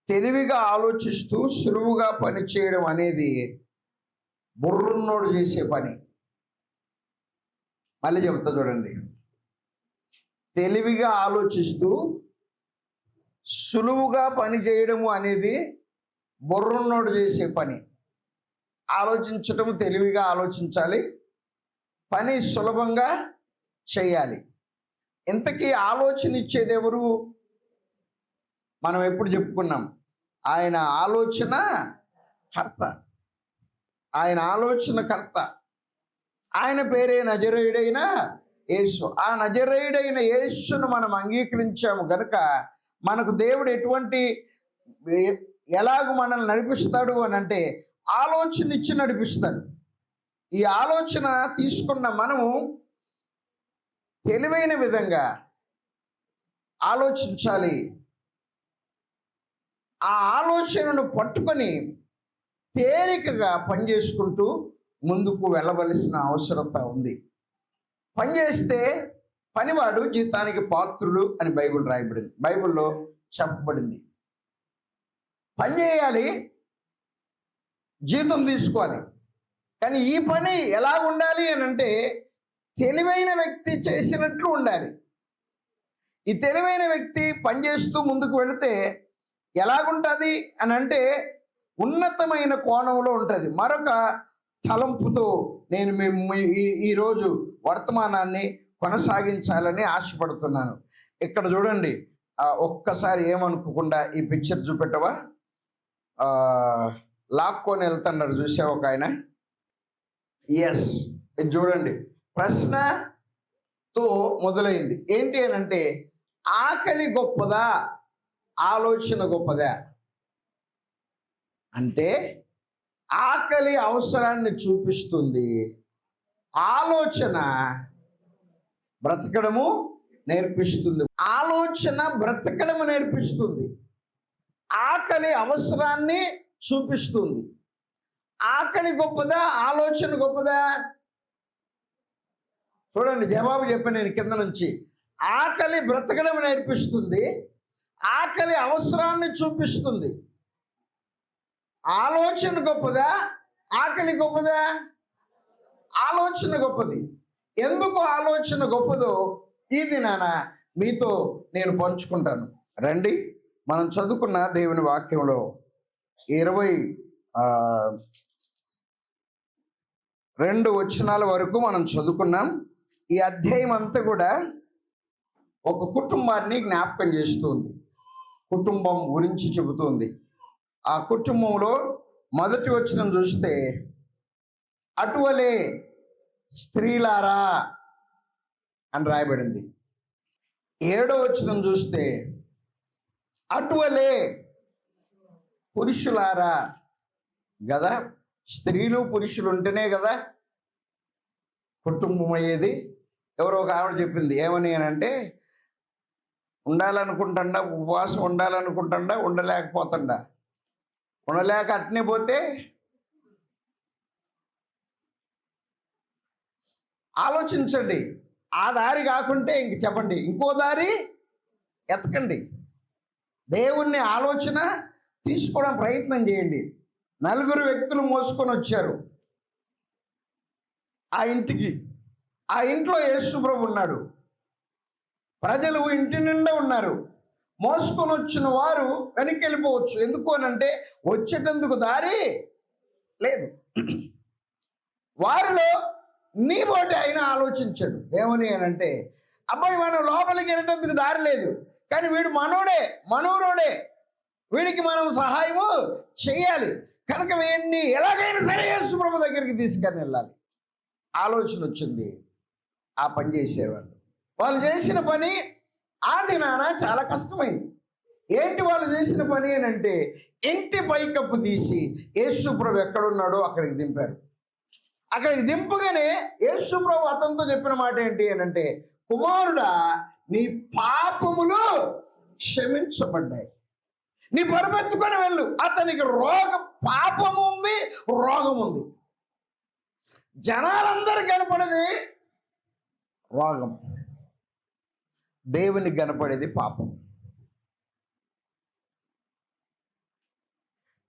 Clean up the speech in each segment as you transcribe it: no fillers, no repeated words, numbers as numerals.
తెలివిగా ఆలోచిస్తూ సులువుగా పని చేయడం అనేది బుర్రున్నోడు చేసే పని. మళ్ళీ చెప్తా చూడండి. తెలివిగా ఆలోచిస్తూ సులువుగా పని చేయడము అనేది బుర్రున్నోడు చేసే పని. ఆలోచించటం తెలివిగా ఆలోచించాలి, పని సులభంగా చేయాలి. ఇంతకీ ఆలోచన ఇచ్చేది ఎవరు? మనం ఎప్పుడు చెప్పుకున్నాం, ఆయన ఆలోచన కర్త. ఆయన ఆలోచన కర్త. ఆయన పేరే నజరేయుడైన యేసు. ఆ నజరేయుడైన యేసును మనం అంగీకరించాము గనుక మనకు దేవుడు ఎలాగ మనల్ని నడిపిస్తాడు అని అంటే ఆలోచన ఇచ్చి నడిపిస్తాడు. ఈ ఆలోచన తీసుకున్న మనము తెలివైన విధంగా ఆలోచించాలి. ఆ ఆలోచనను పట్టుకొని తేలికగా పనిచేసుకుంటూ ముందుకు వెళ్ళవలసిన అవసరత ఉంది. పనిచేస్తే పనివాడు జీతానికి పాత్రుడు అని బైబిల్లో చెప్పబడింది. పని చేయాలి, జీతం తీసుకోవాలి. కానీ ఈ పని ఎలా ఉండాలి అని అంటే తెలివైన వ్యక్తి చేసినట్లు ఉండాలి. ఈ తెలివైన వ్యక్తి పనిచేస్తూ ముందుకు వెళితే ఎలాగుంటుంది అని అంటే ఉన్నతమైన కోణంలో ఉంటుంది. మరొక తలంపుతో నేను ఈరోజు వర్తమానాన్ని కొనసాగించాలని ఆశపడుతున్నాను. ఇక్కడ చూడండి, ఒక్కసారి ఏమనుకోకుండా ఈ పిక్చర్ చూపెట్టవా? లాక్కొని వెళ్తున్నాడు, చూసావు ఒక ఆయన. ఎస్, ఇది చూడండి. ప్రశ్నతో మొదలైంది. ఏంటి అని అంటే ఆకలి గొప్పదా, ఆలోచన గొప్పదా? అంటే ఆకలి అవసరాన్ని చూపిస్తుంది, ఆలోచన బ్రతకడము నేర్పిస్తుంది. ఆలోచన బ్రతకడము నేర్పిస్తుంది, ఆకలి అవసరాన్ని చూపిస్తుంది. ఆకలి గొప్పదా, ఆలోచన గొప్పదా? చూడండి, జవాబు చెప్పాను నేను కింద నుంచి. ఆకలి బ్రతకడం నేర్పిస్తుంది, ఆకలి అవసరాన్ని చూపిస్తుంది. ఆలోచన గొప్పదా, ఆకలి గొప్పదా? ఆలోచన గొప్పది. ఎందుకు ఆలోచన గొప్పదో ఈ దినాన మీతో నేను పంచుకుంటాను. రండి, మనం చదువుకున్న దేవుని వాక్యంలో 22 వచనాల వరకు మనం చదువుకున్నాం. ఈ అధ్యాయం అంతా కూడా ఒక కుటుంబాన్ని జ్ఞాపకం చేస్తుంది, కుటుంబం గురించి చెబుతుంది. ఆ కుటుంబంలో మొదటి వచనం చూస్తే అటువలే స్త్రీలారా అని రాయబడింది. 7వ వచనం చూస్తే అటువలే పురుషులారా. కదా, స్త్రీలు పురుషులు ఉంటేనే కదా కుటుంబం అయ్యేది. ఎవరో ఒక ఆవిడ చెప్పింది, ఏమని అని అంటే ఉండాలనుకుంటుండా, ఉపవాసం ఉండాలనుకుంటుండా, ఉండలేకపోతుండా, ఉండలేక అట్నే పోతే. ఆలోచించండి, ఆ దారి కాకుంటే ఇంక చెప్పండి, ఇంకో దారి ఎతకండి. దేవుణ్ణి ఆలోచన తీసుకోవడం ప్రయత్నం చేయండి. 4 వ్యక్తులు మోసుకొని వచ్చారు ఆ ఇంటికి. ఆ ఇంట్లో యేసు ప్రభు ఉన్నాడు, ప్రజలు ఇంటి నిండా ఉన్నారు. మోసుకొని వచ్చిన వారు వెనక్కి వెళ్ళిపోవచ్చు. ఎందుకు అనంటే వచ్చేటందుకు దారి లేదు. వారిలో నీ బోటి అయినా ఆలోచించాడు. ఏమని అనంటే, అబ్బాయి మనం లోపలికి వెళ్ళేటందుకు దారి లేదు, కానీ వీడు మనూరోడే, వీడికి మనం సహాయము చేయాలి కనుక వీడిని ఎలాగైనా సరే యేసు ప్రభు దగ్గరికి తీసుకొని వెళ్ళాలి. ఆలోచన వచ్చింది. ఆ పని చేసేవాళ్ళు. వాళ్ళు చేసిన పని ఆ దినాన చాలా కష్టమైంది. ఏంటి వాళ్ళు చేసిన పని అని అంటే ఇంటి పైకప్పు తీసి యేసు ప్రభు ఎక్కడున్నాడో అక్కడికి దింపారు. అక్కడికి దింపగానే యేసు ప్రభు అతనితో చెప్పిన మాట ఏంటి అని అంటే, కుమారుడా, నీ పాపములు క్షమించబడ్డాయి, నీ పరుపెత్తుకొని వెళ్ళు. అతనికి పాపము ఉంది, రోగం ఉంది. జనాలందరూ కనపడేది రోగం, దేవునికి కనపడేది పాపం.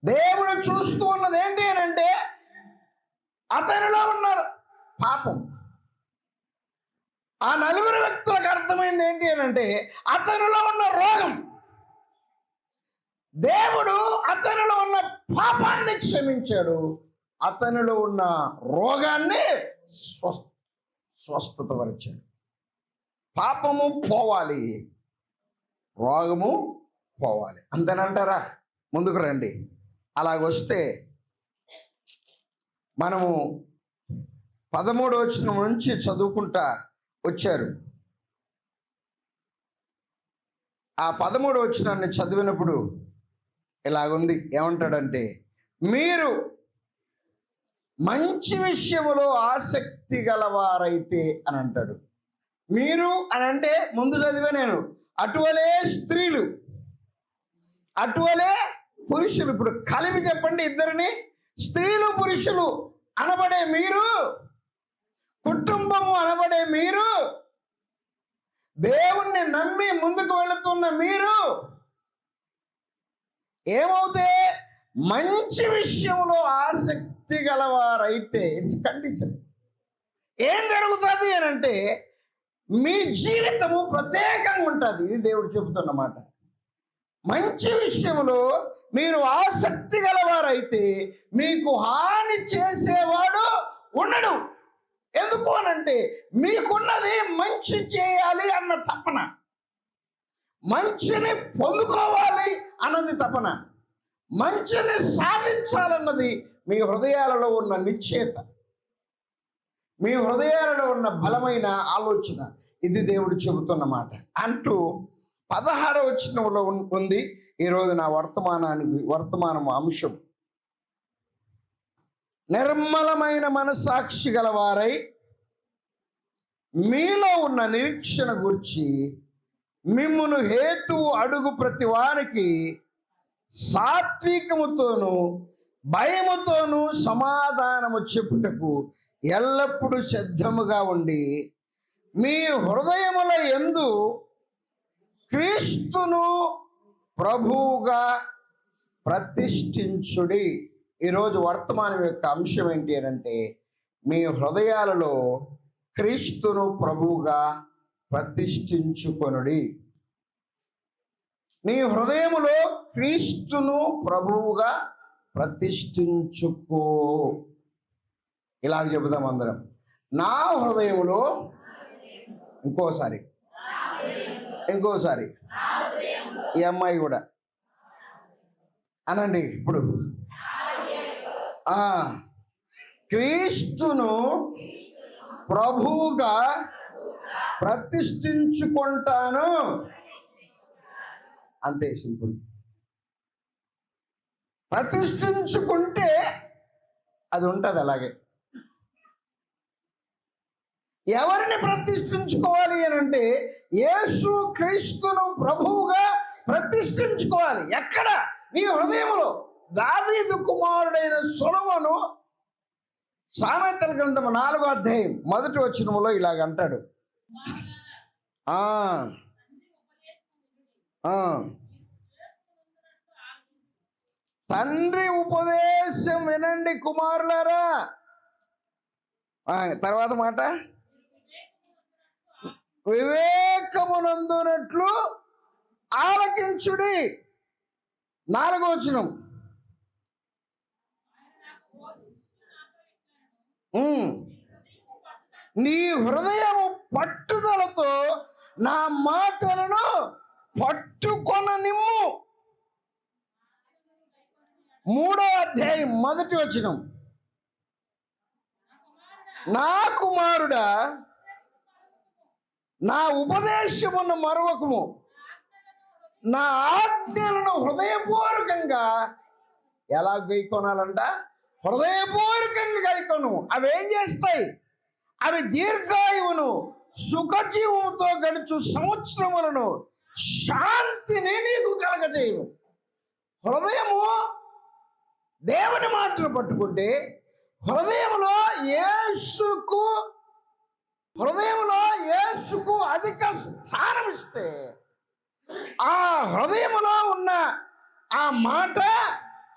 దేవుడు చూస్తూ ఉన్నది ఏంటి అని అంటే అతనిలో ఉన్న పాపం. ఆ నలుగురు వ్యక్తులకు అర్థమైంది ఏంటి అని అంటే అతనిలో ఉన్న రోగం. దేవుడు అతనిలో ఉన్న పాపాన్ని క్షమించాడు, అతనిలో ఉన్న రోగాన్ని స్వస్థత పరిచాడు. పాపము పోవాలి, రోగము పోవాలి, అంతేనంటారా? ముందుకు రండి. అలాగొస్తే మనము 13వ వచనం నుంచి చదువుకుంటా వచ్చారు. ఆ 13వ వచనాన్ని చదివినప్పుడు ఇలాగుంది. ఏమంటాడంటే, మీరు మంచి విషయములో ఆసక్తి గలవారైతే అని అంటాడు. మీరు అని అంటే ముందు చదివే నేను, అటువలే స్త్రీలు, అటువలే పురుషులు. ఇప్పుడు కలిపి చెప్పండి ఇద్దరిని. స్త్రీలు పురుషులు అనబడే మీరు, కుటుంబము అనబడే మీరు, దేవుణ్ణి నమ్మి ముందుకు వెళుతున్న మీరు ఏమవుతే మంచి విషయంలో ఆసక్తి గలవారైతే, ఇట్స్ కండిషన్. ఏం జరుగుతుంది అని అంటే మీ జీవితము ప్రత్యేకంగా ఉంటుంది. ఇది దేవుడు చెబుతున్నమాట. మంచి విషయంలో మీరు ఆసక్తి గలవారైతే మీకు హాని చేసేవాడు ఉండడు. ఎందుకు అనంటే మీకున్నది మంచి చేయాలి అన్న తపన, మంచిని పొందుకోవాలి అన్నది తపన, మంచిని సాధించాలన్నది మీ హృదయాలలో ఉన్న నిశ్చయత, మీ హృదయాలలో ఉన్న బలమైన ఆలోచన. ఇది దేవుడు చెబుతున్నమాట అంటూ 16వ వచనంలో ఉంది ఈరోజు నా వర్తమానం అంశం. నిర్మలమైన మనసాక్షి గలవారై మీలో ఉన్న నిరీక్షణ గురించి మిమ్మును హేతువు అడుగు ప్రతి వారికి సాత్వికముతోనూ భయముతోనూ సమాధానము చెప్పుటకు ఎల్లప్పుడూ సిద్ధముగా ఉండి మీ హృదయముల యందు క్రీస్తును ప్రభువుగా ప్రతిష్ఠించుడి. ఈరోజు వర్తమానం యొక్క అంశం ఏంటి అని అంటే మీ హృదయాలలో క్రీస్తును ప్రభువుగా ప్రతిష్ఠించుకొనుడి. నీ హృదయములో క్రీస్తును ప్రభువుగా ప్రతిష్ఠించుకో. ఇలాగ చెబుదాం అందరం. నా హృదయములో, ఇంకోసారి ఈ అమ్మాయి కూడా అనండి ఇప్పుడు. క్రీస్తును ప్రభువుగా ప్రతిష్ఠించుకుంటాను. అంతే, సింపుల్. ప్రతిష్ఠించుకుంటే అది ఉంటుంది అలాగే. ఎవరిని ప్రతిష్ఠించుకోవాలి అని అంటే యేసు క్రీస్తును ప్రభువుగా ప్రతిష్ఠించుకోవాలి. ఎక్కడ? నీ హృదయంలో. దావీదు కుమారుడైన సొలొమోను సామెతల గ్రంథం 4వ అధ్యాయం 1వ వచనములో ఇలాగ అంటాడు. తండ్రి ఉపదేశం వినండి కుమారులారా. తర్వాత మాట, వివేకమునందునట్లు ఆలకించుడి. 4వ వచనం, నీ హృదయము పట్టుదలతో నా మాటలను పట్టుకొన నిమ్ము. 3వ అధ్యాయం 1వ వచనం, నా కుమారుడా నా ఉపదేశమును మరవకము, నా ఆజ్ఞలను హృదయపూర్వకంగా ఎలా గైకొనాలంట? హృదయపూర్వకంగా గైకొను. అవి ఏం చేస్తాయి? అవి దీర్ఘాయువును, సుఖజీవంతో గడుచు సంవత్సరములను, శాంతిని నీకు కలగజేయును. హృదయము దేవుని మాటలు పట్టుకుంటే, హృదయంలో యేసుకు అధిక స్థానం ఇస్తే, ఆ హృదయంలో ఉన్న ఆ మాట,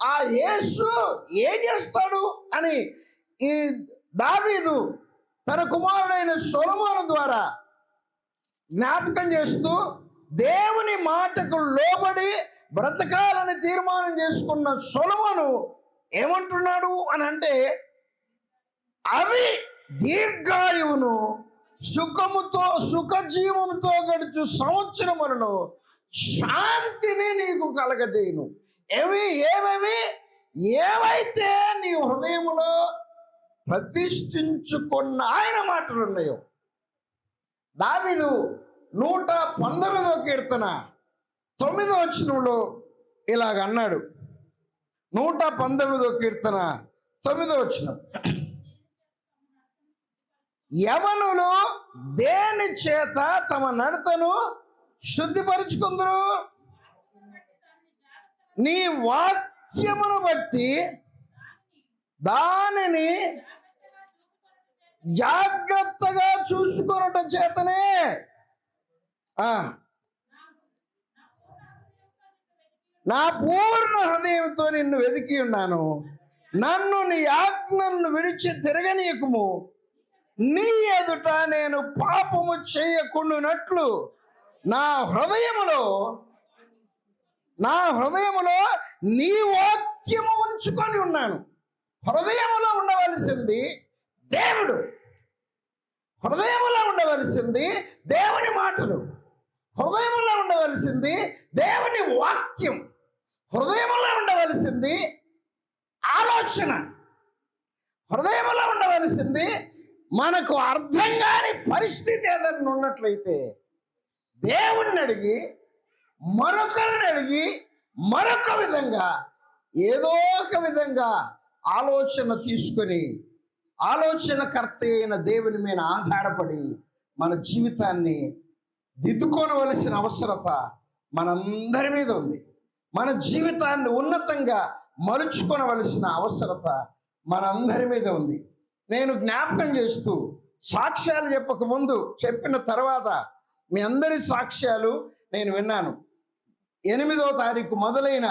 ఆ యేసు ఏం చేస్తాడు అని ఈ దావీదు తన కుమారుడైన సొలొమోను ద్వారా జ్ఞాపకం చేస్తూ దేవుని మాటకు లోబడి బ్రతకాలని తీర్మానం చేసుకున్న సొలొమోను ఏమంటున్నాడు అని అంటే, అవి దీర్ఘాయువును సుఖముతో సుఖజీవముతో గడుచు సంవత్సరములను శాంతిని నీకు కలగజేయును. ఏమేమి ఏవైతే నీ హృదయములో ప్రతిష్ఠించుకున్న ఆయన మాటలు ఉన్నాయో. దావీదు 119వ కీర్తన 9వ వచనంలో ఇలాగ అన్నాడు. 119వ కీర్తన 9వ వచనం, యవనులు దేని చేత తమ నడతను శుద్ధిపరుచుకుందరు? నీ వాక్యమును బట్టి దానిని జాగ్రత్తగా చూసుకొనుట చేతనే నా పూర్ణ హృదయంతో నిన్ను వెతికి ఉన్నాను. నన్ను నీ ఆజ్ఞను విడిచి తిరగనీయకుము. నీ ఎదుట నేను పాపము చేయకుండానట్లు నా హృదయములో నీ వాక్యము ఉంచుకొని ఉన్నాను. హృదయములో ఉండవలసింది దేవుడు, హృదయములో ఉండవలసింది దేవుని మాటలు, హృదయములో ఉండవలసింది దేవుని వాక్యం, హృదయములో ఉండవలసింది ఆలోచన, హృదయములో ఉండవలసింది మనకు అర్థం కాని పరిస్థితి ఏదైనా ఉన్నట్లయితే దేవుణ్ణి అడిగి మరొకరిని అడిగి మరొక విధంగా ఏదో ఒక విధంగా ఆలోచన తీసుకొని ఆలోచనకర్త అయిన దేవుని మీద ఆధారపడి మన జీవితాన్ని దిద్దుకోనవలసిన అవసరత మనందరి మీద ఉంది. మన జీవితాన్ని ఉన్నతంగా మలుచుకోనవలసిన అవసరత మనందరి మీద ఉంది. నేను జ్ఞాపకం చేస్తూ సాక్ష్యాలు చెప్పకముందు చెప్పిన తర్వాత మీ అందరి సాక్ష్యాలు నేను విన్నాను. 8వ తారీఖు మొదలైన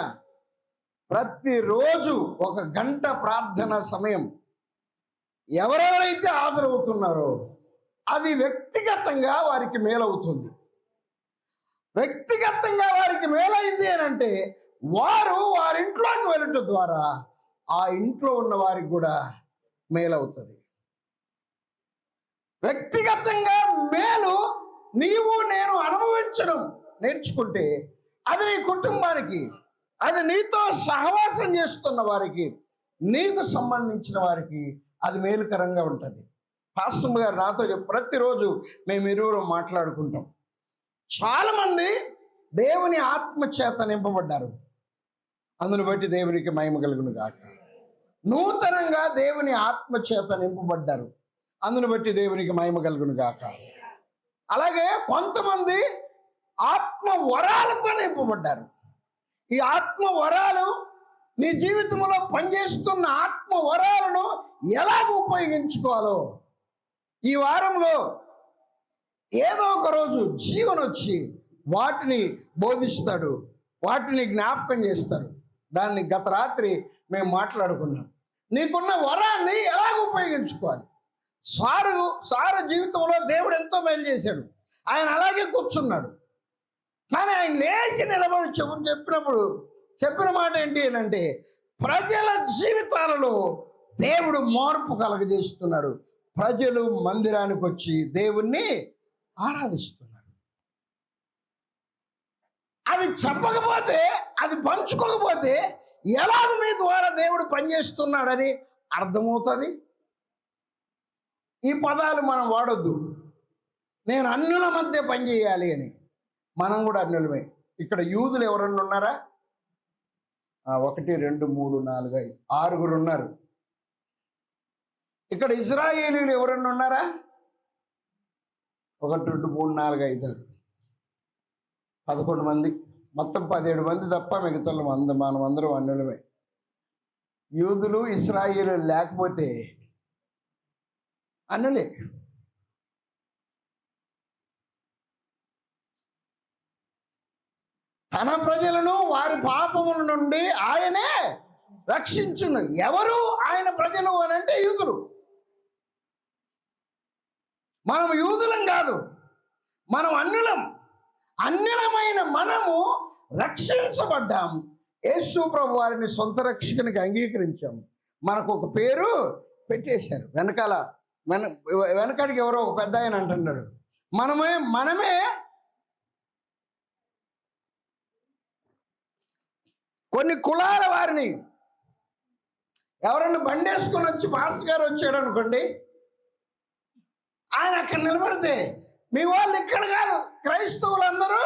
ప్రతిరోజు 1 గంట ప్రార్థన సమయం ఎవరెవరైతే హాజరవుతున్నారో అది వ్యక్తిగతంగా వారికి మేలవుతుంది. వ్యక్తిగతంగా వారికి మేలైంది అని అంటే వారింట్లోకి వెళ్ళటం ద్వారా ఆ ఇంట్లో ఉన్న వారికి కూడా మేలవుతుంది. వ్యక్తిగతంగా మేలు నీవు నేను అనుభవించడం నేర్చుకుంటే అది నీ కుటుంబానికి, అది నీతో సహవాసం చేస్తున్న వారికి, నీకు సంబంధించిన వారికి అది మేలుకరంగా ఉంటుంది. పాస్టర్ గారు నాతో ప్రతిరోజు మేము ఇరువురు మాట్లాడుకుంటాం. చాలామంది దేవుని ఆత్మ చేత నింపబడ్డారు. అందును బట్టి దేవునికి మహిమ కలుగును గాక. నూతనంగా దేవుని ఆత్మ చేత నింపబడ్డారు. అందును బట్టి దేవునికి మహిమ కలుగును గాక. అలాగే కొంతమంది ఆత్మ వరాలతో నింపబడ్డారు. ఈ ఆత్మ వరాలు నీ జీవితంలో పనిచేస్తున్న ఆత్మ వరాలను ఎలాగ ఉపయోగించుకోవాలో ఈ వారంలో ఏదో ఒక రోజు జీవన వచ్చి వాటిని బోధిస్తాడు, వాటిని జ్ఞాపకం చేస్తాడు. దాన్ని గత రాత్రి మేము మాట్లాడుకున్నాం. నీకున్న వరాన్ని ఎలాగ ఉపయోగించుకోవాలి. సారు జీవితంలో దేవుడు ఎంతో మేలు చేశాడు. ఆయన అలాగే కూర్చున్నాడు. కానీ ఆయన లేచి నిలబడి చెప్పిన మాట ఏంటి అంటే, ప్రజల జీవితాలలో దేవుడు మార్పు కలగజేస్తున్నాడు. ప్రజలు మందిరానికి వచ్చి దేవుణ్ణి ఆరాధిస్తున్నారు. అది చెప్పకపోతే, అది పంచుకోకపోతే ఎలాగ మీ ద్వారా దేవుడు పనిచేస్తున్నాడని అర్థమవుతుంది. ఈ పదాలు మనం వాడొద్దు. నేను అన్యుల మధ్య పనిచేయాలి అని. మనం కూడా అన్యులమే. ఇక్కడ యూదులు ఎవరన్నా ఉన్నారా? 1 2 3 4 5 6 ఉన్నారు. ఇక్కడ ఇశ్రాయేలీలు ఎవరన్నా ఉన్నారా? 1 2 3 4 5 6 11 మంది, మొత్తం 17 మంది తప్ప మిగతా మనం అందరం అన్యులమే. యూదులు ఇశ్రాయేలు లేకపోతే అన్యులే. తన ప్రజలను వారి పాపముల నుండి ఆయనే రక్షించును. ఎవరు ఆయన ప్రజలు అని అంటే యూదులు. మనం యూదులం కాదు, మనం అన్యులం. అన్యులమైన మనము రక్షించబడ్డాం. యేసు ప్రభు వారిని సొంత రక్షకునికి అంగీకరించాం. మనకు ఒక పేరు పెట్టేశారు. వెనకడికి ఎవరో ఒక పెద్ద ఆయన అంటున్నాడు, మనమే కొన్ని కులాల వారిని ఎవరన్నా బండేసుకొని వచ్చి పాస్టర్ గారు వచ్చాడు అనుకోండి, ఆయన అక్కడ నిలబడితే మీ వాళ్ళు ఇక్కడ కాదు, క్రైస్తవులందరూ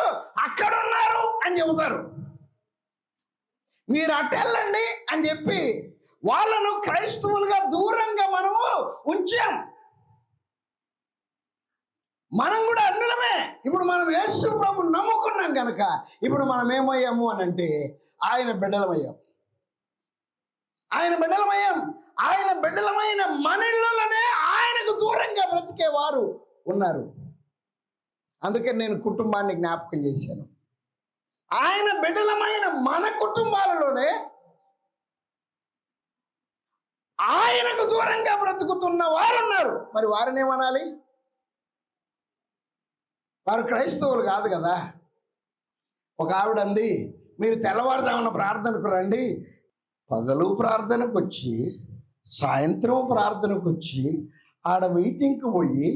అక్కడ ఉన్నారు అని చెబుతారు. మీరు అటెళ్ళండి అని చెప్పి వాళ్ళను క్రైస్తవులుగా దూరంగా మనము ఉంచాం. మనం కూడా అన్యులమే. ఇప్పుడు మనం యేసు ప్రభు నమ్ముకున్నాం కనుక ఇప్పుడు మనం ఏమయ్యాము అని అంటే ఆయన బిడ్డలమయ్యాం. ఆయన బిడ్డలమైన మన ఇళ్ళలోనే ఆయనకు దూరంగా బ్రతికేవారు ఉన్నారు. అందుకే నేను కుటుంబాన్ని జ్ఞాపకం చేశాను. ఆయన బిడ్డలమైన మన కుటుంబాలలోనే ఆయనకు దూరంగా బ్రతుకుతున్న వారు ఉన్నారు. మరి వారిని ఏమనాలి? వారు క్రైస్తవులు కాదు కదా. ఒక ఆవిడ అంది, మీరు తెల్లవారుజామున ప్రార్థనకు రండి. పగలు ప్రార్థనకు వచ్చి సాయంత్రం ప్రార్థనకు వచ్చి ఆడ మీటింగ్కి పోయి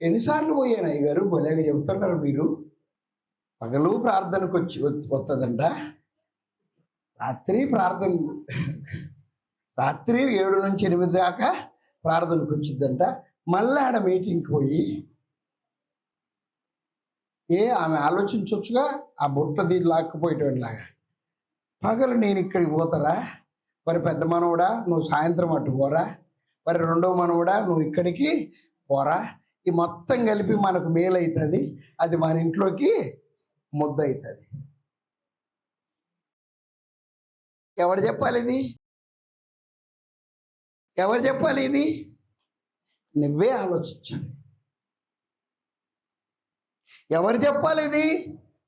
ఎన్నిసార్లు పోయాను అయ్యగారు, భలేగా చెబుతున్నారు మీరు. పగలు ప్రార్థనకు వచ్చి వస్తుందంట, రాత్రి 7 నుంచి 8 దాకా ప్రార్థనకు వచ్చిందంట. మళ్ళీ ఆడ మీటింగ్కి పోయి ఆమె ఆలోచించవచ్చుగా, ఆ బుట్టది లాక్కుపోయేటలాగా. పగలు నేను ఇక్కడికి పోతారా, మరి పెద్ద మనవుడా నువ్వు సాయంత్రం అటు పోరా, మరి రెండవ మనవుడా నువ్వు ఇక్కడికి పోరా, ఈ మొత్తం కలిపి మనకు మేలు అవుతుంది, అది మన ఇంట్లోకి ముద్ద అవుతుంది. ఎవరు చెప్పాలి ఇది? నువ్వే ఆలోచించాలి. ఎవరు చెప్పాలి ఇది?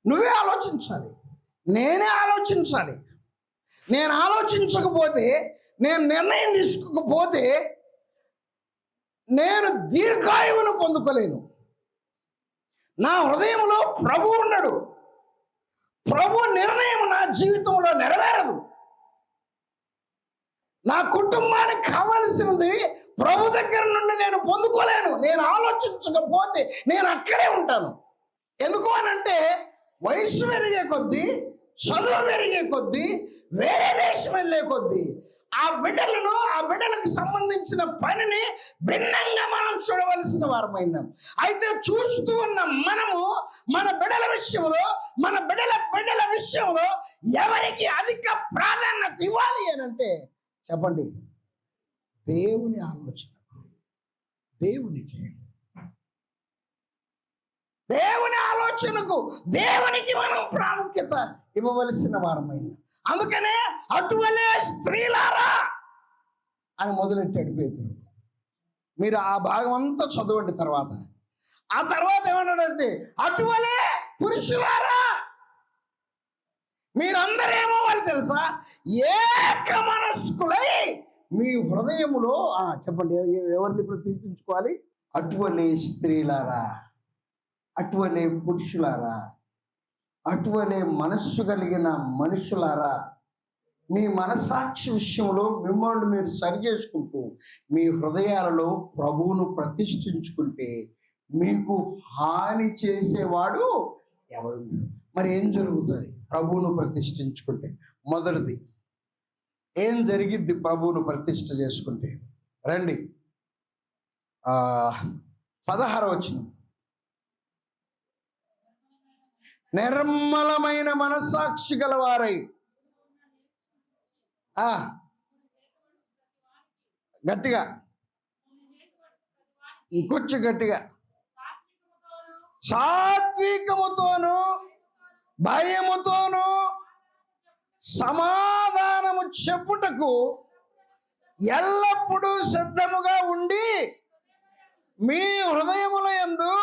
నువ్వే ఆలోచించాలి, నేనే ఆలోచించాలి. నేను ఆలోచించకపోతే, నేను నిర్ణయం తీసుకోకపోతే నేను దీర్ఘాయువును పొందుకోలేను. నా హృదయంలో ప్రభు ఉండడు. ప్రభు నిర్ణయం నా జీవితంలో నెరవేరదు. నా కుటుంబానికి కావలసినది ప్రభు దగ్గర నుండి నేను పొందుకోలేను. నేను ఆలోచించకపోతే నేను అక్కడే ఉంటాను. ఎందుకు అనంటే వయసు పెరిగే కొద్దీ, చదువు పెరిగే కొద్దీ, వేరే దేశం వెళ్ళే కొద్దీ ఆ బిడ్డలకు సంబంధించిన పనిని భిన్నంగా మనం చూడవలసిన వారమైనాం. అయితే చూస్తూ ఉన్న మనము మన బిడ్డల విషయంలో ఎవరికి అధిక ప్రాధాన్యత ఇవ్వాలి అని అంటే చెప్పండి, దేవుని ఆలోచన, దేవుని ఆలోచనకు, దేవునికి మనం ప్రాముఖ్యత ఇవ్వవలసిన వారమైనా. అందుకనే అటువలే స్త్రీలారా అని మొదలెట్టాడు పేతురు. మీరు ఆ భాగం అంతా చదవండి. ఆ తర్వాత ఏమన్నాడంటే అటువలే పురుషులారా. మీరందరేమో వాళ్ళు తెలుసా, ఏక మనస్కులై మీ హృదయములో చెప్పండి, ఎవరిని ప్రతిష్ఠించుకోవాలి? అటువలే స్త్రీలారా, అటువలే పురుషులారా, అటువలే మనస్సు కలిగిన మనుషులారా, మీ మనసాక్షి విషయంలో మిమ్మల్ని మీరు సరి చేసుకుంటూ మీ హృదయాలలో ప్రభువును ప్రతిష్ఠించుకుంటే మీకు హాని చేసేవాడు ఎవరు? మరి ఏం జరుగుతుంది ప్రభువును ప్రతిష్ఠించుకుంటే? మొదటిది ఏం జరిగిద్ది ప్రభువును ప్రతిష్ఠ చేసుకుంటే? రండి 16వ వచనం. నిర్మలమైన మనస్సాక్షి గలవారై, గట్టిగా ఇంకొంచెం గట్టిగా, సాత్వికముతోను భయముతోను సమాధానము చెప్పుటకు ఎల్లప్పుడూ సిద్ధముగా ఉండి మీ హృదయముల యందు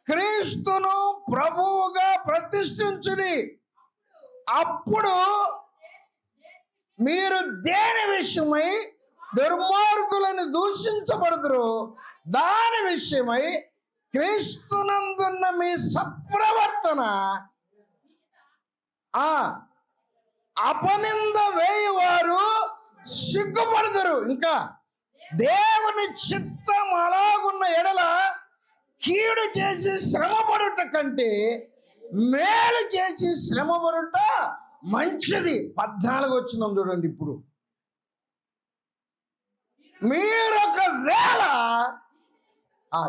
క్రీస్తును ప్రభువుగా ప్రతిష్ఠించుడి. అప్పుడు మీరు దేని విషయమై దుర్మార్గులను దూషించబడుదురు, దాని విషయమై క్రీస్తునందున్న మీ సత్ప్రవర్తన అపనింద వేయువారు సిగ్గుపడుదురు. ఇంకా దేవుని చిత్తం అలాగున్న ఎడల కీడు చేసి శ్రమపడుట కంటే మేలు చేసి శ్రమపడుట మంచిది. 14 వచనం చూడండి. ఇప్పుడు మీరొకవేళ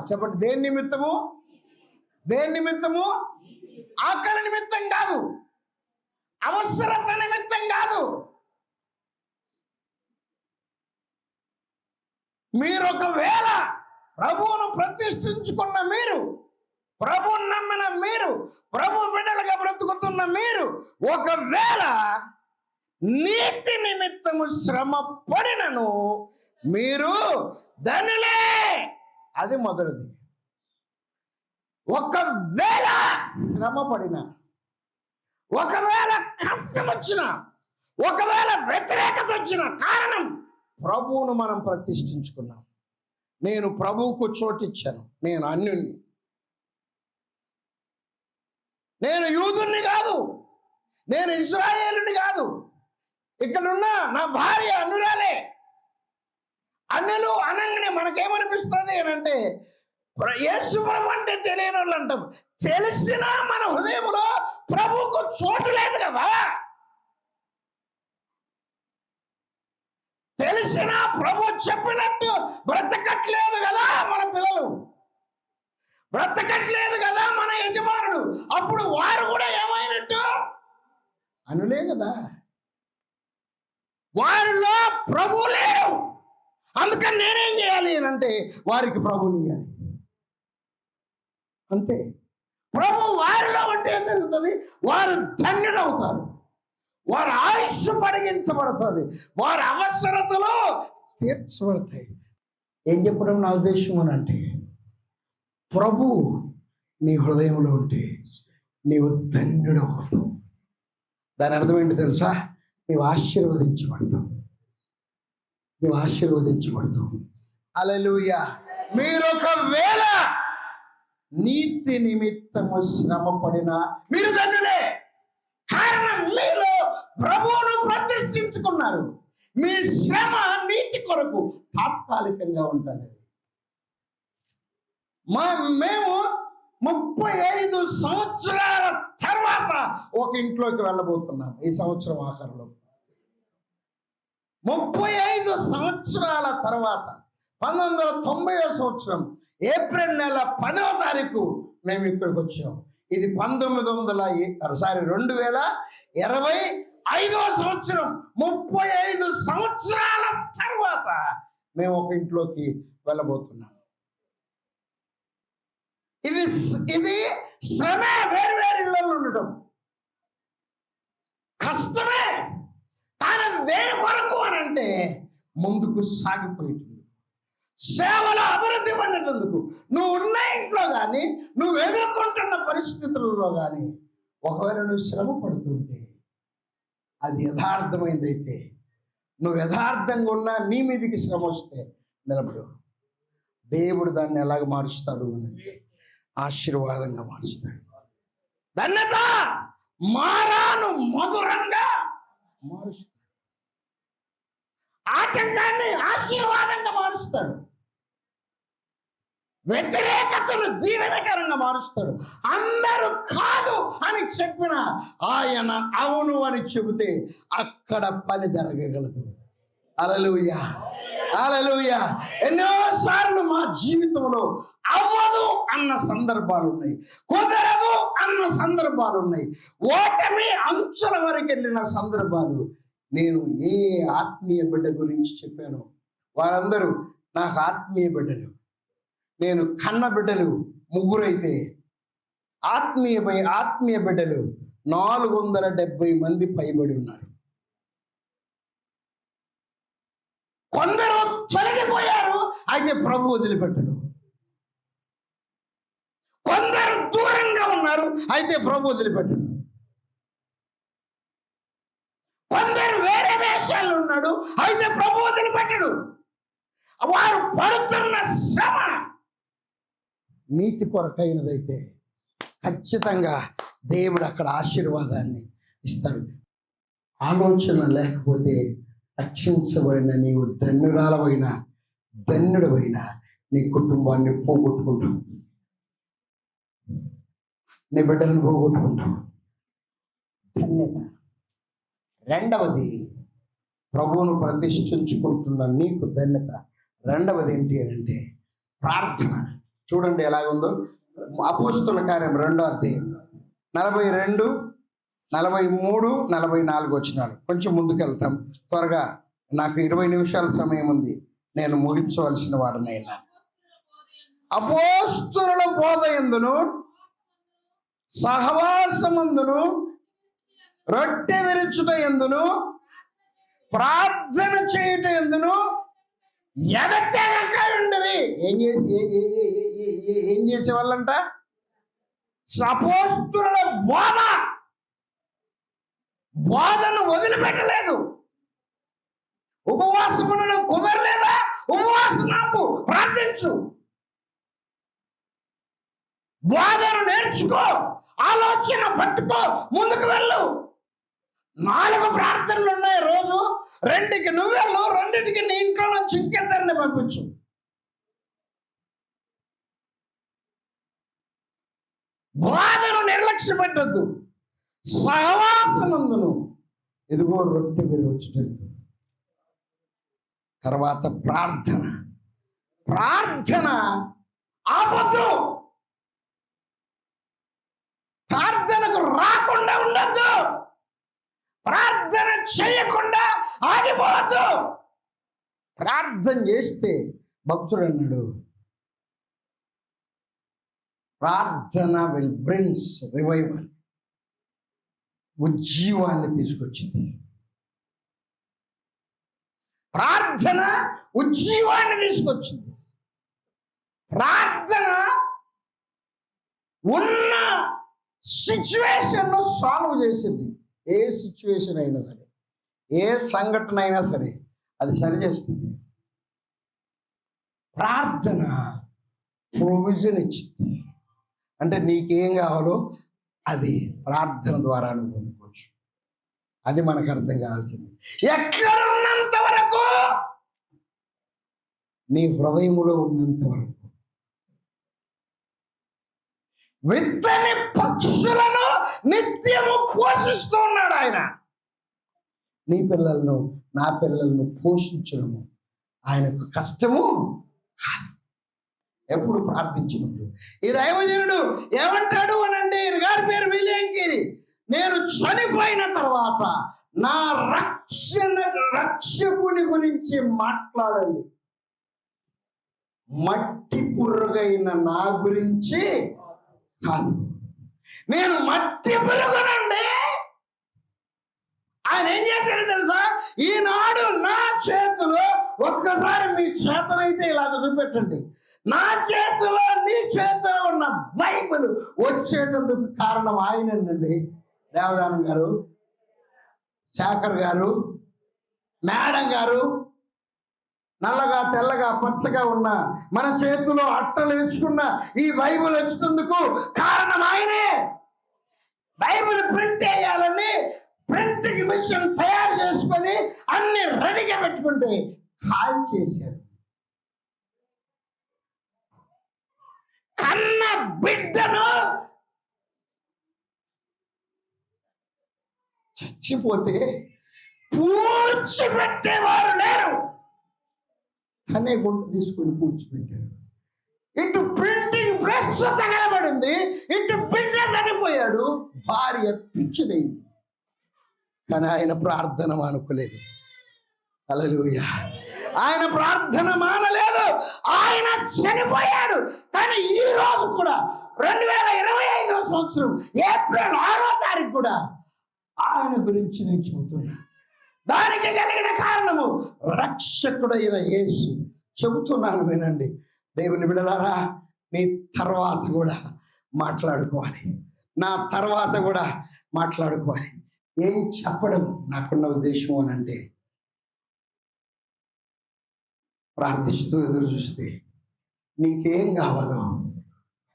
చెప్పండి, దేని నిమిత్తము? దేని నిమిత్తము? ఆకలి నిమిత్తం కాదు, అవసరత నిమిత్తం కాదు. మీరొకవేళ ప్రభువును ప్రతిష్ఠించుకున్న మీరు, ప్రభువును నమ్మిన మీరు, ప్రభు బిడ్డలుగా బ్రతుకుతున్న మీరు ఒకవేళ నీతి నిమిత్తము శ్రమ పడినను మీరు ధనులే. అది మొదటిది. ఒకవేళ శ్రమ పడిన, ఒకవేళ కష్టం వచ్చిన, ఒకవేళ వ్యతిరేకత వచ్చిన, కారణం ప్రభువును మనం ప్రతిష్ఠించుకున్నాం. నేను ప్రభువుకు చోటిచ్చాను. నేను అన్యుణ్ణి, నేను యూదుణ్ణి కాదు, నేను ఇశ్రాయేలుని కాదు. ఇక్కడున్న నా భార్య అన్యురాలే. అన్యులు అనంగానే మనకేమనిపిస్తుంది అని అంటే, యేసు ప్రభు అంటే తెలియని వాళ్ళు అంటాం. తెలిసినా మన హృదయంలో ప్రభువుకు చోటు లేదు కదా. తెలిసినా ప్రభు చెప్పినట్టు బ్రతకట్లేదు కదా మన పిల్లలు, బ్రతకట్లేదు కదా మన యజమానుడు. అప్పుడు వారు కూడా ఏమైనట్టు? అనులే కదా. వారిలో ప్రభు లేడు. అందుకని నేనేం చేయాలి అని అంటే వారికి ప్రభుని ఇవ్వాలి. అంతే. ప్రభు వారిలో ఉంటే ఏం జరుగుతుంది? వారు ధన్యులవుతారు, వారి ఆయుష్ పొడిగించబడుతుంది, వారి అవసరతలు తీర్చబడతాయి. ఏం చెప్పడం నా ఉద్దేశం అని అంటే, ప్రభు నీ హృదయంలో ఉంటే నీవు ధన్యుడవుతావు. దాని అర్థం ఏంటి తెలుసా? నీవు ఆశీర్వదించబడతావు, నీవు ఆశీర్వదించబడతావు. హల్లెలూయా. మీరొకవేళ నీతి నిమిత్తము శ్రమ పడినా మీరు ధన్యులే. కారణం మీరు ప్రభువును ప్రతిష్ఠించుకున్నారు. మీ శ్రమ నీతి కొరకు తాత్కాలికంగా ఉంటుంది. మేము 35 సంవత్సరాల తర్వాత ఒక ఇంట్లోకి వెళ్ళబోతున్నాం. ఈ సంవత్సరం ఆఖరిలో 35 సంవత్సరాల తర్వాత 1990వ సంవత్సరం ఏప్రిల్ నెల 10వ తారీఖు మేము ఇక్కడికి వచ్చాం. ఇది 2025వ సంవత్సరం. 35 సంవత్సరాల తర్వాత మేము ఒక ఇంట్లోకి వెళ్ళబోతున్నాం. ఇది శ్రమే. వేరు వేరు ఇళ్ళల్లో ఉండటం కష్టమే. కానీ దేని కొరకు అని అంటే ముందుకు సాగిపోయేటందుకు, సేవలో అభివృద్ధి పొందేటందుకు. నువ్వు ఉన్న ఇంట్లో కానీ, నువ్వు ఎదుర్కొంటున్న పరిస్థితులలో కానీ ఒకవేళ నువ్వు శ్రమ పడుతుంటే అది యథార్థమైందైతే, నువ్వు యథార్థంగా ఉన్నా నీ మీదికి శ్రమ వస్తే నిలబడు. దేవుడు దాన్ని ఎలాగ మారుస్తాడు అంటే ఆశీర్వాదంగా మారుస్తాడు. ధన్యత మారాను మధురంగా మారుస్తాడు. ఆటంకాన్ని ఆశీర్వాదంగా మారుస్తాడు. వ్యతిరేకతను దీవెనకరంగా మారుస్తాడు. అందరూ కాదు అని చెప్పిన ఆయన అవును అని చెబితే అక్కడ పని జరగగలదు. హల్లెలూయా, హల్లెలూయా. ఎన్నోసార్లు మా జీవితంలో అవ్వదు అన్న సందర్భాలు ఉన్నాయి, కుదరదు అన్న సందర్భాలు ఉన్నాయి, ఓటమి అంచుల వరకు వెళ్ళిన సందర్భాలు. నేను ఏ ఆత్మీయ బిడ్డ గురించి చెప్పాను వారందరూ నాకు ఆత్మీయ బిడ్డలు. నేను కన్న బిడ్డలు 3 అయితే ఆత్మీయ బిడ్డలు 470 మంది పైబడి ఉన్నారు. కొందరు తొలగిపోయారు, అయితే ప్రభు వదిలిపెట్టడు. కొందరు దూరంగా ఉన్నారు, అయితే ప్రభు వదిలిపెట్టడు. కొందరు వేరే దేశాల్లో ఉన్నాడు, అయితే ప్రభు వదిలిపెట్టడు. వారు పడుతున్న శ్రమ నీతి కొరకైనదైతే ఖచ్చితంగా దేవుడు అక్కడ ఆశీర్వాదాన్ని ఇస్తాడు. ఆలోచన లేకపోతే రక్షించబడిన నీవు ధన్యురాలవైన ధన్యుడవైన నీ కుటుంబాన్ని పోగొట్టుకుంటావు, నీ బిడ్డలను పోగొట్టుకుంటావు. ధన్యత. రెండవది, ప్రభువును ప్రతిష్ఠించుకుంటున్న నీకు ధన్యత. రెండవది ఏంటి అంటే ప్రార్థన. చూడండి ఎలాగుందో. అపోస్తుల కార్యం 2వ అధ్యాయం 42, 43, 44 వచనాలు. కొంచెం ముందుకు వెళ్తాం త్వరగా. నాకు 20 నిమిషాల సమయం ఉంది, నేను ముగించవలసిన వాడినైనా. అపోస్తుల బోధ యందును సహవాసమందును రొట్టె విరుచుట యందును ప్రార్థన చేయుట యందును ఎడతెగక ఉండిరి. ఏం చేసేవాళ్ళంట? అపోస్తుల బోధను వదిలిపెట్టలేదు. ఉపవాసం ఉండడం కుదరలేదా? ఉపవాసం ఆపు, ప్రార్థించు, బోధను నేర్చుకో, ఆలోచన పట్టుకో, ముందుకు వెళ్ళు. 4 ప్రార్థనలు ఉన్నాయి రోజు. 2కి నువ్వు వెళ్ళు, 2కి నీ ఇంట్లో నుంచి ఇంకెద్దరిని పంపించు. బోధను నిర్లక్ష్య పెట్టద్దు. సహవాసమందును ఇదిగో రొట్టె విరుచుట. తర్వాత ప్రార్థన ఆపొద్దు. ప్రార్థనకు రాకుండా ఉండద్దు, ప్రార్థన చేయకుండా ఆగిపోవద్దు. ప్రార్థన చేస్తే భక్తుడు అన్నాడు, ప్రార్థన విల్ బ్రింగ్స్ రివైవల్, ఉజ్జీవాన్ని తీసుకొచ్చింది. ప్రార్థన ఉజ్జీవాన్ని తీసుకొచ్చింది. ప్రార్థన ఉన్న సిచ్యువేషన్ను సాల్వ్ చేసింది. ఏ సిచ్యువేషన్ అయినా సరే, ఏ సంఘటన అయినా సరే అది సరిచేస్తుంది. ప్రార్థన ప్రొవిజన్ ఇచ్చింది. అంటే నీకేం కావాలో అది ప్రార్థన ద్వారా నువ్వు పొందుకోవచ్చు. అది మనకు అర్థం కావాల్సింది. ఎక్కడ ఉన్నంత వరకు, నీ హృదయములో ఉన్నంత వరకు. విత్తని పక్షులను నిత్యము పోషిస్తూ ఉన్నాడు ఆయన. నీ పిల్లలను, నా పిల్లలను పోషించడము ఆయనకు కష్టము కాదు. ఎప్పుడు ప్రార్థించినప్పుడు. ఈ దైవజనుడు ఏమంటాడు అని అంటే, ఈయన గారి పేరు విలియం కేరీ. నేను చనిపోయిన తర్వాత నా రక్షకుని గురించి మాట్లాడండి, మట్టి పురుగైన నా గురించి కాదు. నేను మట్టి పురుగునండి. ఆయన ఏం చేశాడు తెలుసా? ఈనాడు నా చేతిలో, ఒక్కసారి మీ చేతనైతే ఇలాగ చూపెట్టండి, నా చేతిలో నీ చేతిలో ఉన్న బైబిల్ వచ్చేటందుకు కారణం ఆయనండి. దేవదానం గారు, శేఖర్ గారు, మేడం గారు, నల్లగా తెల్లగా పచ్చగా ఉన్న మన చేతిలో అట్టలు వేసుకున్న ఈ బైబిల్ వచ్చేందుకు కారణం ఆయనే. బైబిల్ ప్రింట్ వేయాలని ప్రింటింగ్ మిషన్ తయారు చేసుకొని అన్ని రెడీగా పెట్టుకుంటే కాల్ చేశారు. కన్న బిడ్డను చచ్చిపోతే పూడ్చిపెట్టేవారు లేరు. తనే గుంట తీసుకొని పూడ్చిపెట్టాడు. ఇటు ప్రింటింగ్ ప్రెస్ తగలబడింది, ఇటు బిడ్డ చనిపోయాడు, భార్య పిచ్చిదైంది. కానీ ఆయన ప్రార్థన మానుకోలేదు. హల్లెలూయా. ఆయన ప్రార్థన మానలేదు. ఆయన చనిపోయాడు. కానీ ఈ రోజు కూడా 2025వ సంవత్సరం ఏప్రిల్ 6వ తారీఖు కూడా ఆయన గురించి నేను చెబుతున్నా. దానికి కలిగిన కారణము రక్షకుడైన యేసు. చెబుతున్నాను వినండి దేవుని బిడ్డలారా, నీ తర్వాత కూడా మాట్లాడుకోవాలి, నా తర్వాత కూడా మాట్లాడుకోవాలి. ఏం చెప్పడం నాకున్న ఉద్దేశం అని అంటే, ప్రార్థిస్తూ ఎదురు చూస్తే నీకేం కావాలో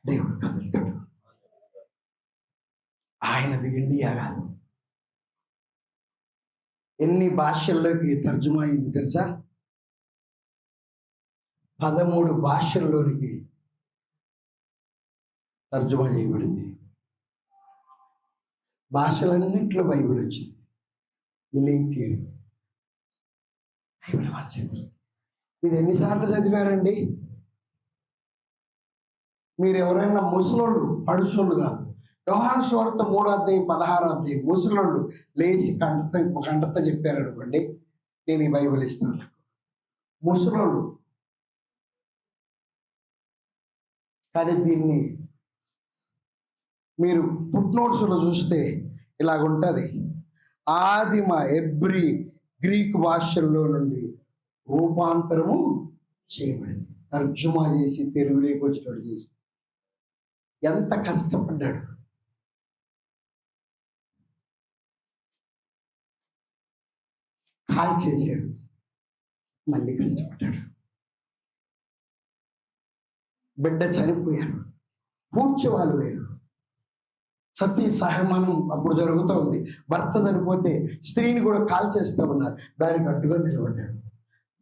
దేవుడు కదులుతాడు. ఆయనది ఇండియా కాదు. ఎన్ని భాషల్లోకి తర్జుమా అయింది తెలుసా? 13 భాషల్లోనికి తర్జుమా చేయబడింది. భాషలన్నింటిలో బైబిల్ వచ్చింది. ఇంకేం బైబిల్ వచ్చింది. ఇది ఎన్నిసార్లు చదివారండి? మీరు ఎవరైనా ముసలోళ్ళు, పడుసోళ్ళు కాదు, యోహాను సువార్త 3వ అధ్యాయం 16వ అధ్యాయం ముసలోళ్ళు లేచి కంటతో చెప్పారు అనుకోండి, నేను ఈ బైబిల్ ఇస్తాను. ముసలోళ్ళు. కానీ దీన్ని మీరు ఫుట్ నోట్స్లో చూస్తే ఇలాగుంటుంది. ఆదిమ ఎబ్రి గ్రీక్ భాషల్లో నుండి రూపాంతరము చేయబడింది. తర్జుమా చేసి తెలుగులోకి వచ్చేటట్టు చేసి ఎంత కష్టపడ్డాడు. కాల్ చేశాడు, మళ్ళీ కష్టపడ్డాడు. బిడ్డ చనిపోయారు, పూడ్చేవాళ్ళు లేరు. సతీ సహమానం అప్పుడు జరుగుతూ ఉంది. భర్త చనిపోతే స్త్రీని కూడా కాల్ చేస్తూ ఉన్నారు. దానికి అడ్డుగా నిలబడ్డాడు.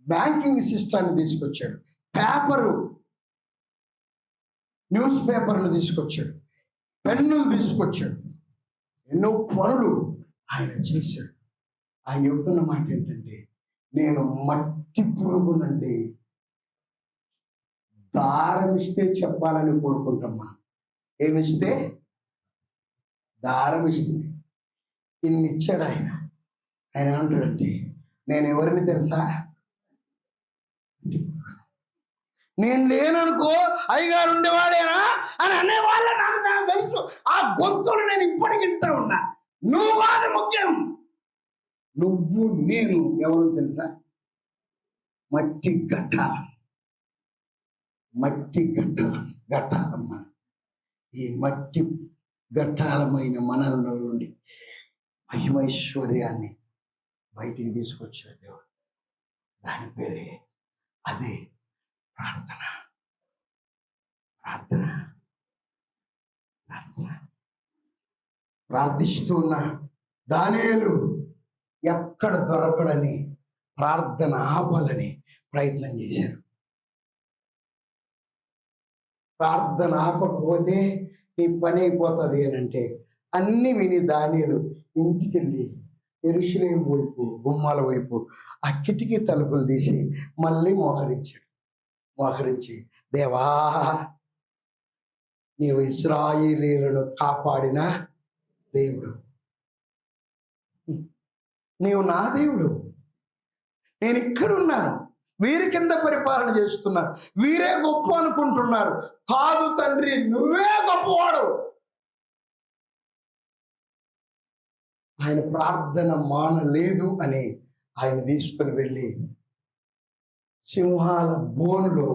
బ్యాంకింగ్ సిస్టాన్ని తీసుకొచ్చాడు. న్యూస్ పేపర్ను తీసుకొచ్చాడు. పెన్నులు తీసుకొచ్చాడు. ఎన్నో పనులు ఆయన చేశాడు. ఆయన చెబుతున్న మాట ఏంటంటే, నేను మట్టి పురుగునండి, దారం ఇస్తే చెప్పాలని కోరుకుంటామా. ఏమిస్తే? దారం ఇస్తుంది. ఇన్ని ఇచ్చాడు ఆయన. ఆయన ఏమంటాడంటే, నేను ఎవరిని తెలుసా? నేను లేననుకో అయ్యగారు ఉండేవాడేనా అని అనేవాళ్ళ నాకు తెలుసు. ఆ గొంతులు నేను ఇప్పటికి వింటా ఉన్నా. నువ్వు కాదు ముఖ్యం, నువ్వు నేను ఎవరు తెలుసా? మట్టి గట్టాలం. మట్టి గట్టాలమ్మ. ఈ మట్టి గట్టాలమైన మనలో నుండి మహిమైశ్వర్యాన్ని బయటికి తీసుకొచ్చాడు దేవుడు. దాని పేరే అదే ప్రార్థన. ప్రార్థిస్తున్న దానియేలు ఎక్కడ దొరకడని ప్రార్థన ఆపాలని ప్రయత్నం చేశారు. ప్రార్థన ఆపకపోతే నీ పని అయిపోతుంది అని అంటే అన్ని విని దానియేలు ఇంటికి వెళ్ళి యెరూషలేము వైపు గుమ్మాల వైపు ఆ కిటికీ తలుపులు తీసి మళ్ళీ మోకరించి, దేవా, నీవు ఇశ్రాయేలీయులను కాపాడిన దేవుడు, నీవు నా దేవుడు, నేను ఇక్కడున్నాను, వీరి కింద పరిపాలన చేస్తున్నాను, వీరే గొప్ప అనుకుంటున్నారు. కాదు తండ్రి, నువ్వే గొప్పవాడు. ఆయన ప్రార్థన మానలేదు అని ఆయన తీసుకుని వెళ్ళి సింహాల బోనులో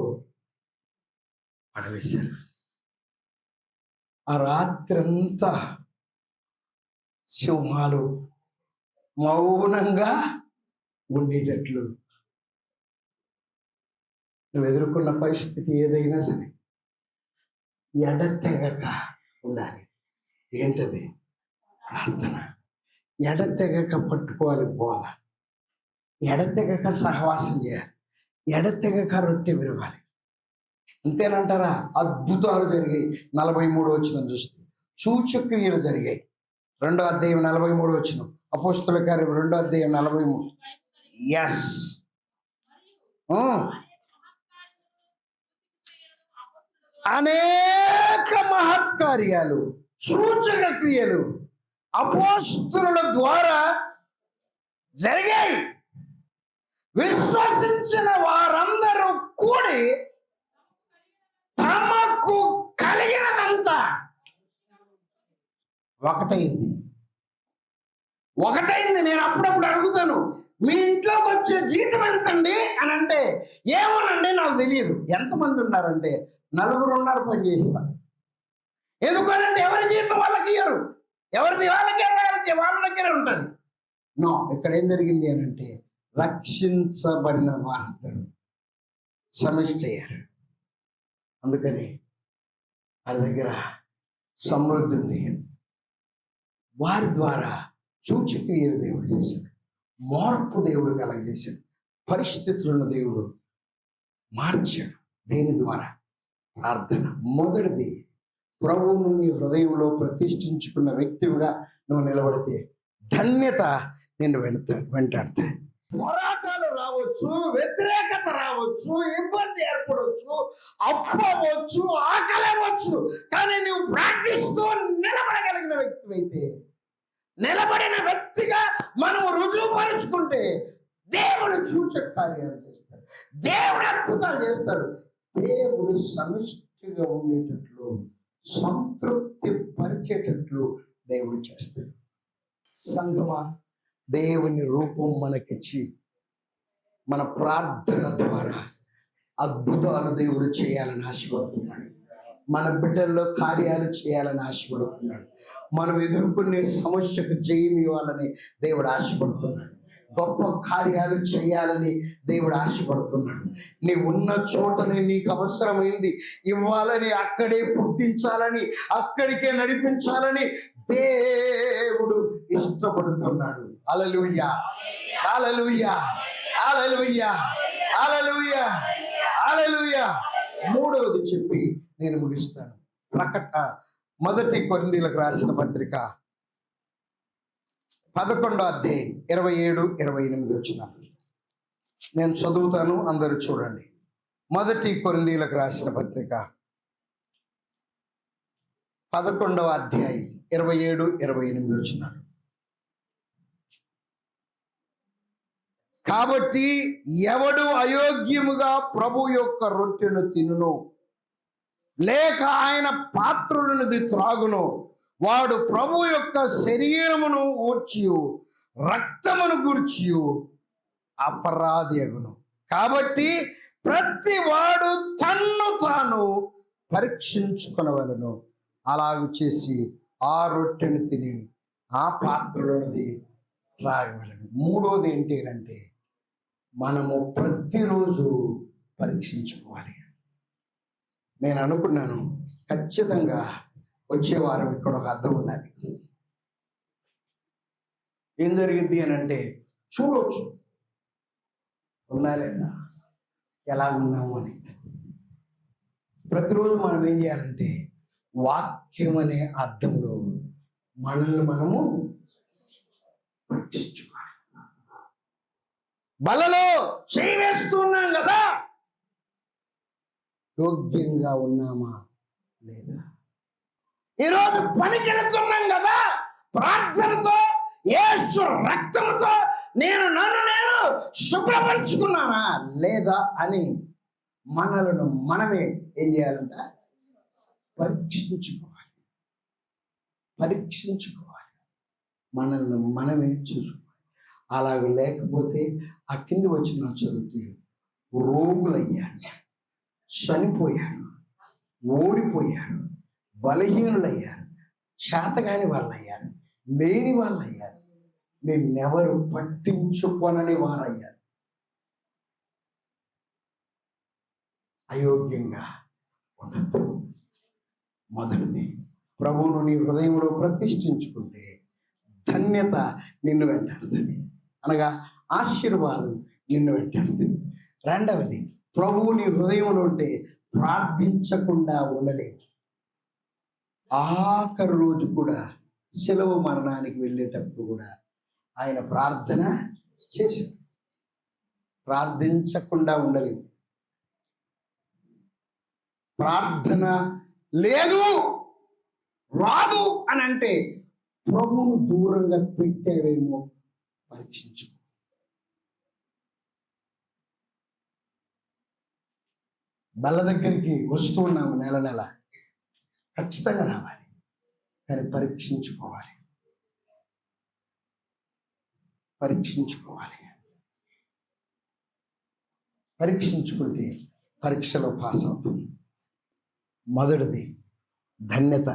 పడవేశారు. ఆ రాత్రంతా సింహాలు మౌనంగా ఉండేటట్లు నువ్వు ఎదుర్కొన్న పరిస్థితి ఏదైనా సరే ఎడతెగక ఉండాలి. ఏంటది? ప్రార్థన. ఎడతెగక పట్టుకోవాలి బోధ, ఎడతెగక సహవాసం చేయాలి, ఎడతెగక రొట్టె విరవాలి. అంతేనంటారా? అద్భుతాలు జరిగాయి. 43 వచనం చూస్తే సూచక్రియలు జరిగాయి. 2వ అధ్యాయం 43 వచనం, అపోస్తలుల కార్యం 2వ అధ్యాయం 43. ఎస్, అనేక మహత్కార్యాలు, సూచక క్రియలు అపోస్తలుల ద్వారా జరిగాయి. విశ్వసించిన వారందరూ కూడి తమకు కలిగినదంతా ఒకటైంది. నేను అప్పుడప్పుడు అడుగుతాను, మీ ఇంట్లోకి వచ్చే జీతం ఎంతండి అని అంటే, ఏమోనండి నాకు తెలియదు. ఎంతమంది ఉన్నారంటే 4 ఉన్నారు పని చేసేవారు. ఎందుకనంటే ఎవరి జీతం వాళ్ళకి ఇయ్యరు, ఎవరిది వాళ్ళకే వాళ్ళ దగ్గరే ఉంటుంది. నో, ఇక్కడ ఏం జరిగింది అని అంటే, రక్షించబడిన వారందరూ సమిష్టి అయ్యారు. అందుకని వారి దగ్గర సమృద్ధి ఉంది. వారి ద్వారా సూచక్రియలు దేవుడు చేశాడు, మార్పు దేవుడు కలగజేశాడు, పరిస్థితులను దేవుడు మార్చాడు. దేని ద్వారా? ప్రార్థన. మొదటిది, ప్రభువును నీ హృదయంలో ప్రతిష్ఠించుకున్న వ్యక్తిగా నువ్వు నిలబడితే ధన్యత నిన్ను వెంటాడతాయి. పోరాటాలు రావచ్చు, వ్యతిరేకత రావచ్చు, ఇబ్బంది ఏర్పడవచ్చు, అప్పు అవ్వచ్చు, ఆకలి అవ్వచ్చు, కానీ నువ్వు ప్రార్థిస్తూ నిలబడగలిగిన వ్యక్తి అయితే, నిలబడిన వ్యక్తిగా మనం రుజువుపరుచుకుంటే దేవుడు సూచక కార్యాలు చేస్తాడు, దేవుడు అద్భుతాలు చేస్తాడు. దేవుడు సమిష్టిగా ఉండేటట్లు, సంతృప్తి పరిచేటట్లు దేవుడు చేస్తాడు. సంగమా, దేవుని రూపం మనకిచ్చి మన ప్రార్థన ద్వారా అద్భుతాలు దేవుడు చేయాలని ఆశపడుతున్నాడు. మన బిడ్డల్లో కార్యాలు చేయాలని ఆశపడుతున్నాడు. మనం ఎదుర్కొనే సమస్యకు జయం ఇవ్వాలని దేవుడు ఆశపడుతున్నాడు. గొప్ప కార్యాలు చేయాలని దేవుడు ఆశపడుతున్నాడు. నీ ఉన్న చోటనే నీకు అవసరమైంది ఇవ్వాలని, అక్కడే పుట్టించాలని, అక్కడికే నడిపించాలని దేవుడు ఇష్టపడుతున్నాడు. హల్లెలూయా, హల్లెలూయా, హల్లెలూయా, హల్లెలూయా, హల్లెలూయా. మూడవది చెప్పి నేను ముగిస్తాను. మొదటి కొరింథీయులకు రాసిన పత్రిక 11వ అధ్యాయం 27-28 వచనాలు నేను చదువుతాను, అందరూ చూడండి. మొదటి కొరింథీయులకు రాసిన పత్రిక 11వ అధ్యాయం 27-28 వచనాలు. కాబట్టి ఎవడు అయోగ్యముగా ప్రభు యొక్క రొట్టెను తినును, లేక ఆయన పాత్రులనిది త్రాగును, వాడు ప్రభు యొక్క శరీరమును ఊర్చియు రక్తమును గూర్చియు అపరాధి అగును. కాబట్టి ప్రతి వాడు తన్ను తాను పరీక్షించుకొనవలెను. అలాగూ చేసి ఆ రొట్టెను తిని ఆ పాత్రలోనిది త్రాగవలెను. మూడోది ఏంటి అంటే, మనము ప్రతిరోజు పరీక్షించుకోవాలి. నేను అనుకున్నాను ఖచ్చితంగా వచ్చే వారం ఇక్కడ ఒక అర్థం ఉండాలి. ఏం జరిగింది అని అంటే చూడవచ్చు, ఉన్నా లేదా, ఎలా ఉన్నాము అని. ప్రతిరోజు మనం ఏం చేయాలంటే వాక్యం అనే అర్థంలో మనల్ని మనము పరీక్షించుకోవాలి. బలలో చేయి వేస్తున్నాం కదా, యోగ్యంగా ఉన్నామా లేదా? ఈరోజు పనికి వెళుతున్నాం కదా, ప్రార్థనతో యేసు రక్తంతో నన్ను నేను శుభ్రపరుచుకున్నానా లేదా అని మనలను మనమే ఏం చేయాలంట? పరీక్షించుకోవాలి. మనల్ని మనమే చూసుకోవాలి. అలాగ లేకపోతే ఆ కింది వచ్చిన చదివితే రోగులయ్యారు, చనిపోయారు, ఓడిపోయారు, బలహీనులయ్యారు, చేతగాని వాళ్ళు అయ్యారు, లేని వాళ్ళు అయ్యారు, నిన్నెవరు పట్టించుకొనని వారయ్యారు. అయోగ్యంగా ఉండదు. మొదటిది, ప్రభువును నీ హృదయంలో ప్రతిష్ఠించుకుంటే ధన్యత నిన్ను వెంటాడుతుంది, అనగా ఆశీర్వాదం నిన్ను వెంటాడుతుంది. రెండవది, ప్రభువు నీ హృదయంలో ఉంటే ప్రార్థించకుండా ఉండలేవు. ఆఖరి రోజు కూడా శిలువ మరణానికి వెళ్ళేటప్పుడు కూడా ఆయన ప్రార్థన చేశాడు. ప్రార్థించకుండా ఉండలేవు. ప్రార్థన లేదు, రాదు అని అంటే ప్రభువును దూరంగా పెట్టేవేమో పరీక్షించుకో. బల్ల దగ్గరికి వస్తూ ఉన్నాము నెల నెల, ఖచ్చితంగా రావాలి, కానీ పరీక్షించుకోవాలి. పరీక్షించుకుంటే పరీక్షలో పాస్ అవుతుంది. మొదటిది ధన్యత,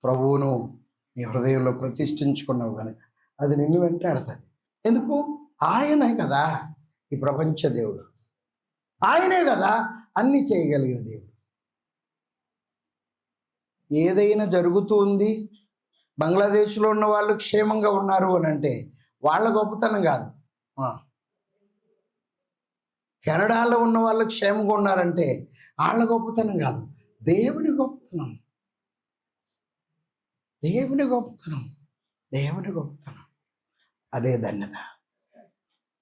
ప్రభువును నీ హృదయంలో ప్రతిష్ఠించుకున్నావు కనుక అది నిన్ను వెంటాడుతుంది. ఎందుకు? ఆయనే కదా ఈ ప్రపంచ దేవుడు. ఆయనే కదా అన్నీ చేయగలిగిన దేవుడు. ఏదైనా జరుగుతూ ఉంది, బంగ్లాదేశ్లో ఉన్న వాళ్ళు క్షేమంగా ఉన్నారు అని అంటే వాళ్ళ గొప్పతనం కాదు. కెనడాలో ఉన్న వాళ్ళు క్షేమంగా ఉన్నారంటే వాళ్ళ గొప్పతనం కాదు, దేవుని గొప్పతనం. దేవుని గొప్పతనం, దేవుని గొప్పతనం. అదే ధన్యత.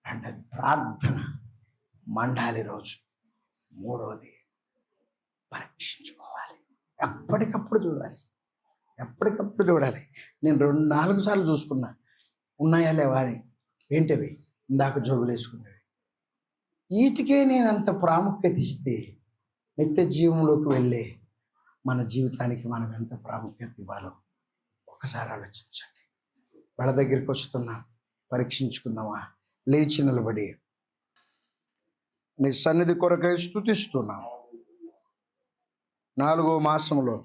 రెండోది ప్రార్థన మండాలి రోజు. మూడవది పరీక్షించుకోవాలి, ఎప్పటికప్పుడు చూడాలి, ఎప్పటికప్పుడు చూడాలి. నేను 4 సార్లు చూసుకున్నా ఉన్నాయా లేవా అని. ఏంటివి? ఇందాక జోబులు వేసుకునేవి. వీటికే నేను అంత ప్రాముఖ్యత ఇస్తే నిత్య జీవంలోకి వెళ్ళే మన జీవితానికి మనం ఎంత ప్రాముఖ్యత ఇవ్వాలో ఒకసారి ఆలోచించండి. వాళ్ళ దగ్గరికి వస్తున్నా, పరీక్షించుకుందామా? లేచి నిలబడి నీ సన్నిధి కొరకై స్తుతిస్తున్నాం. 4వ మాసంలో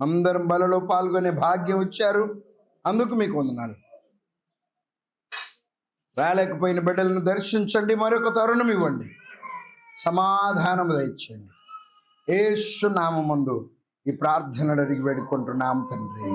అందరం బలలో పాల్గొనే భాగ్యం ఇచ్చారు, అందుకు మీకు వందనాలు. రాలేకపోయిన బిడ్డలను దర్శించండి, మరొక తరుణం ఇవ్వండి, సమాధానం దయచేయండి. యేసు నామమందు ఈ ప్రార్థనలు అడిగి వేడుకుంటున్నాం తండ్రి.